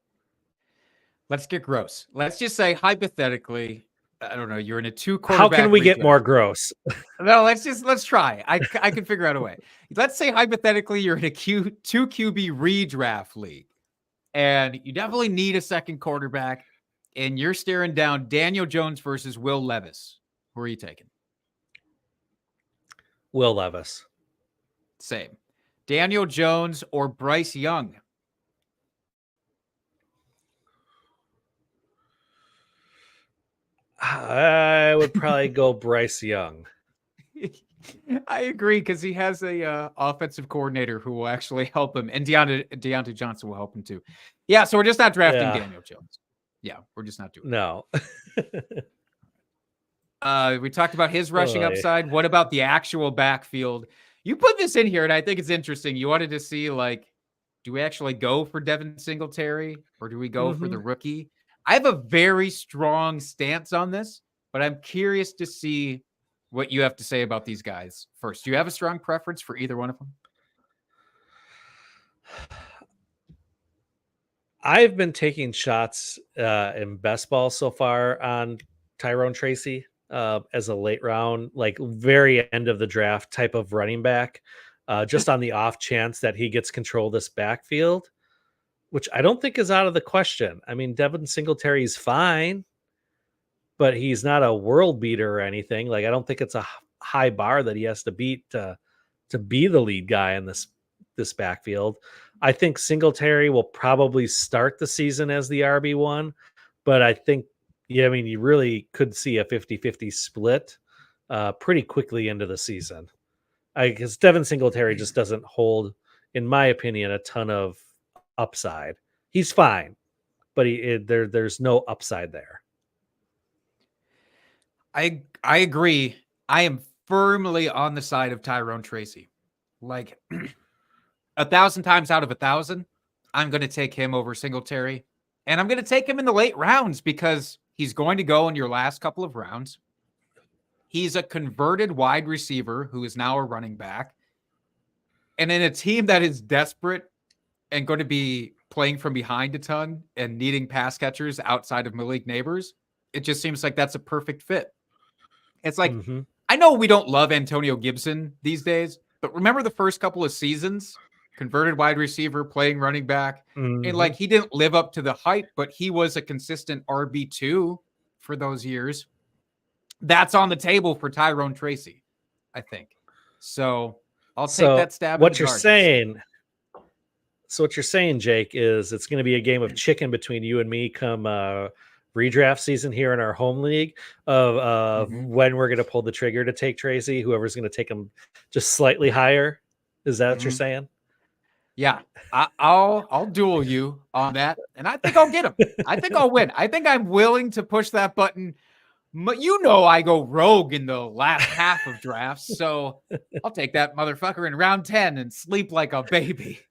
Let's get gross. Let's just say, hypothetically, I don't know. You're in a 2 How quarterback. can we get redraft. more gross? No, let's try. I can figure out a way. Let's say hypothetically you're in a 2 QB redraft league, and you definitely need a second quarterback, and you're staring down Daniel Jones versus Will Levis. Who are you taking? Will Levis. Same. Daniel Jones or Bryce Young? I would probably go Bryce Young. I agree because he has a offensive coordinator who will actually help him, and Deontay Johnson will help him too. Yeah, so we're just not drafting Daniel Jones. Yeah, we're just not doing it. We talked about his rushing upside. What about the actual backfield? You put this in here, and I think it's interesting. You wanted to see, like, do we actually go for Devin Singletary or do we go for the rookie? I have a very strong stance on this, but I'm curious to see what you have to say about these guys first. Do you have a strong preference for either one of them? I've been taking shots in best ball so far on Tyrone Tracy as a late round, like very end of the draft type of running back, just on the off chance that he gets control of this backfield, which I don't think is out of the question. I mean, Devin Singletary is fine, but he's not a world beater or anything. Like, I don't think it's a high bar that he has to beat to be the lead guy in this backfield. I think Singletary will probably start the season as the RB1, but I think, I mean, you really could see a 50-50 split pretty quickly into the season. Because Devin Singletary just doesn't hold, in my opinion, a ton of upside. He's fine, but there's no upside there. I agree. I am firmly on the side of Tyrone Tracy. Like 1,000 times out of 1,000, I'm going to take him over Singletary. And I'm going to take him in the late rounds because he's going to go in your last couple of rounds. He's a converted wide receiver who is now a running back. And in a team that is desperate and going to be playing from behind a ton and needing pass catchers outside of Malik Neighbors, it just seems like that's a perfect fit. It's like, I know we don't love Antonio Gibson these days, but remember the first couple of seasons, converted wide receiver, playing running back, and like he didn't live up to the hype, but he was a consistent RB2 for those years. That's on the table for Tyrone Tracy, I think. So I'll take that stab. What you're saying, Jake, is it's going to be a game of chicken between you and me come redraft season here in our home league of when we're going to pull the trigger to take Tracy, whoever's going to take him just slightly higher. Is that what you're saying? Yeah, I'll duel you on that, and I think I'll get him. I think I'll win. I think I'm willing to push that button. But you know I go rogue in the last half of drafts, so I'll take that motherfucker in round 10 and sleep like a baby.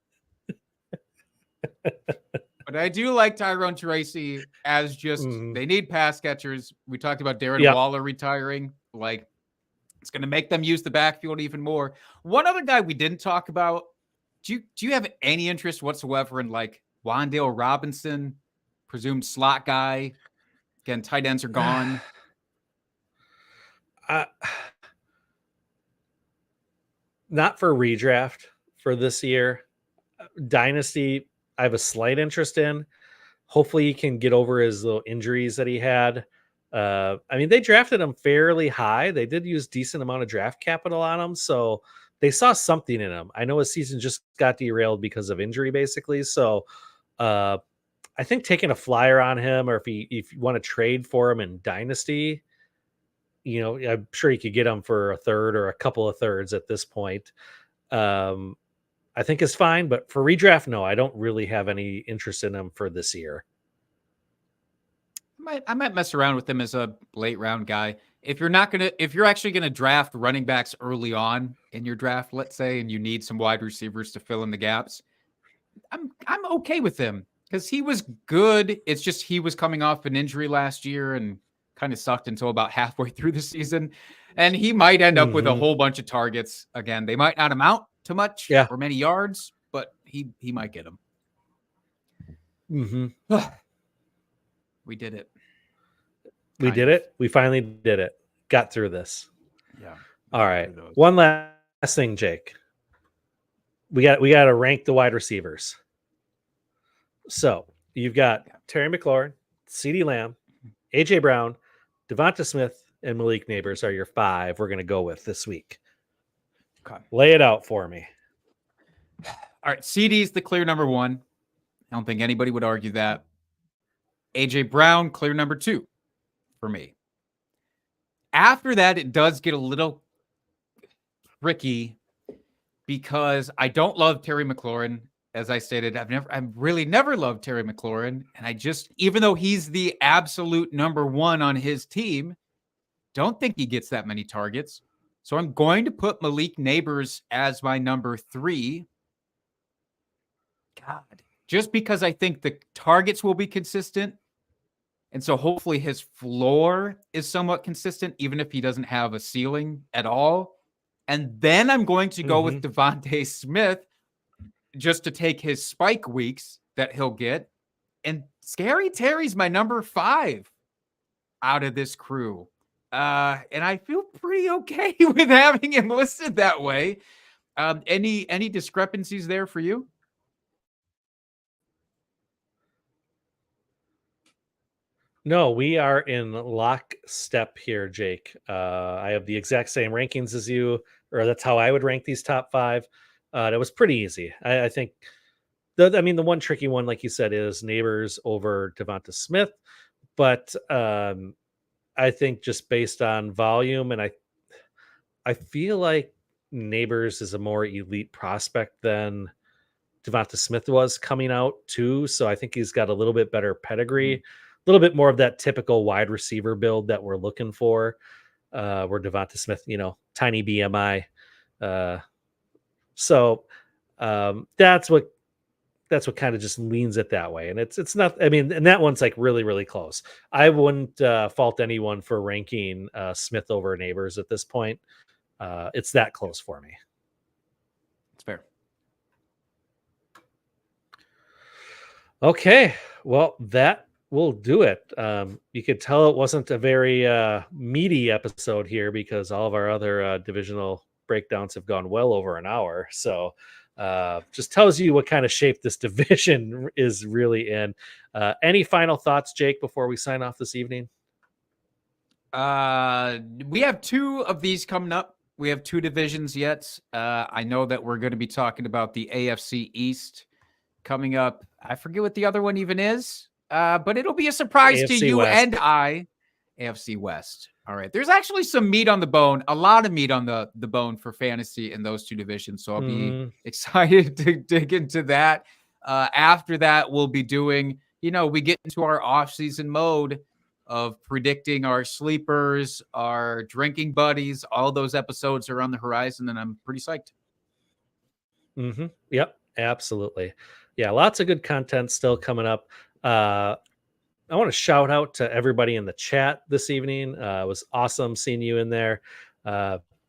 But I do like Tyrone Tracy as just they need pass catchers. We talked about Darren Waller retiring. Like, it's going to make them use the backfield even more. One other guy we didn't talk about. Do you have any interest whatsoever in like Wan'Dale Robinson, presumed slot guy? Again, tight ends are gone. Not for redraft for this year. Dynasty, I have a slight interest in. Hopefully he can get over his little injuries that he had. I mean, they drafted him fairly high. They did use decent amount of draft capital on him, so they saw something in him. I know his season just got derailed because of injury, basically. So I think taking a flyer on him, or if you want to trade for him in Dynasty, you know, I'm sure you could get him for a third or a couple of thirds at this point. I think is fine, but for redraft, no, I don't really have any interest in him for this year. I might mess around with him as a late round guy. If you're actually gonna draft running backs early on in your draft, let's say, and you need some wide receivers to fill in the gaps, I'm okay with him because he was good. It's just he was coming off an injury last year and kind of sucked until about halfway through the season. And he might end up with a whole bunch of targets. Again, they might not amount to much or many yards, but he might get them. We We did it. We did it. We finally did it. Got through this. Yeah. All right. One last thing, Jake. We got to rank the wide receivers. So you've got Terry McLaurin, CeeDee Lamb, AJ Brown, Devonta Smith, and Malik Neighbors are your 5 we're going to go with this week. Okay. Lay it out for me. All right. CeeDee's the clear number 1. I don't think anybody would argue that. AJ Brown, clear number 2 for me. After that, it does get a little tricky because I don't love Terry McLaurin. As I stated, I've really never loved Terry McLaurin. And I just, even though he's the absolute number 1 on his team, don't think he gets that many targets. So I'm going to put Malik Neighbors as my number 3. God. Just because I think the targets will be consistent. And so hopefully his floor is somewhat consistent, even if he doesn't have a ceiling at all. And then I'm going to go with Devontae Smith just to take his spike weeks that he'll get. And Scary Terry's my number 5 out of this crew. And I feel pretty okay with having him listed that way. Any discrepancies there for you? No, we are in lockstep here, Jake. I have the exact same rankings as you, or that's how I would rank these top 5. That was pretty easy. I think the one tricky one, like you said, is Neighbors over Devonta Smith. But I think just based on volume, and I feel like Neighbors is a more elite prospect than Devonta Smith was coming out too. So I think he's got a little bit better pedigree, a little bit more of that typical wide receiver build that we're looking for. Where Devonta Smith, tiny BMI. So that's what kind of just leans it that way. And it's not, and that one's like really, really close. I wouldn't fault anyone for ranking Smith over Neighbors at this point. It's that close for me. It's fair. Okay. Well, that will do it. You could tell it wasn't a very meaty episode here because all of our other divisional breakdowns have gone well over an hour. So just tells you what kind of shape this division is really in. Any final thoughts, Jake, before we sign off this evening? We have 2 of these coming up. We have 2 divisions yet. I know that we're going to be talking about the AFC East coming up. I forget what the other one even is, but it'll be a surprise AFC to you West. and I. AFC West. All right. There's actually some meat on the bone, a lot of meat on the bone for fantasy in those 2 divisions. So I'll be excited to dig into that. After that, we'll be doing, we get into our off-season mode of predicting our sleepers, our drinking buddies. All those episodes are on the horizon, and I'm pretty psyched. Yep, absolutely. Yeah, lots of good content still coming up. I want to shout out to everybody in the chat this evening. It was awesome seeing you in there.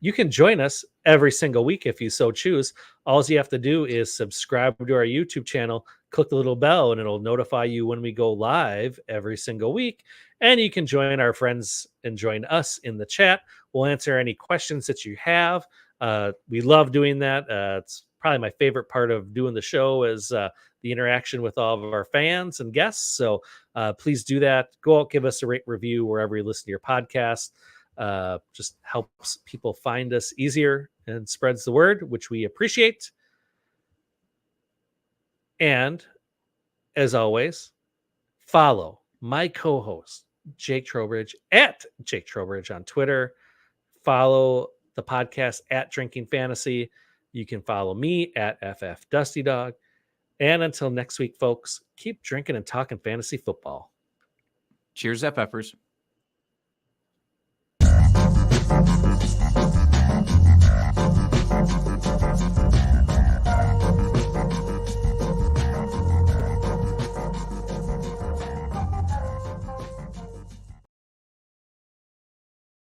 You can join us every single week if you so choose. All you have to do is subscribe to our YouTube channel, click the little bell, and it'll notify you when we go live every single week. And you can join our friends and join us in the chat. We'll answer any questions that you have. We love doing that. It's probably my favorite part of doing the show is the interaction with all of our fans and guests. So please do that. Go out, give us a rate review wherever you listen to your podcast. Just helps people find us easier and spreads the word, which we appreciate. And as always, follow my co-host, Jake Trowbridge, at Jake Trowbridge on Twitter. Follow the podcast at Drinking Fantasy. You can follow me at FF Dusty Dog. And until next week, folks, keep drinking and talking fantasy football. Cheers, FFers.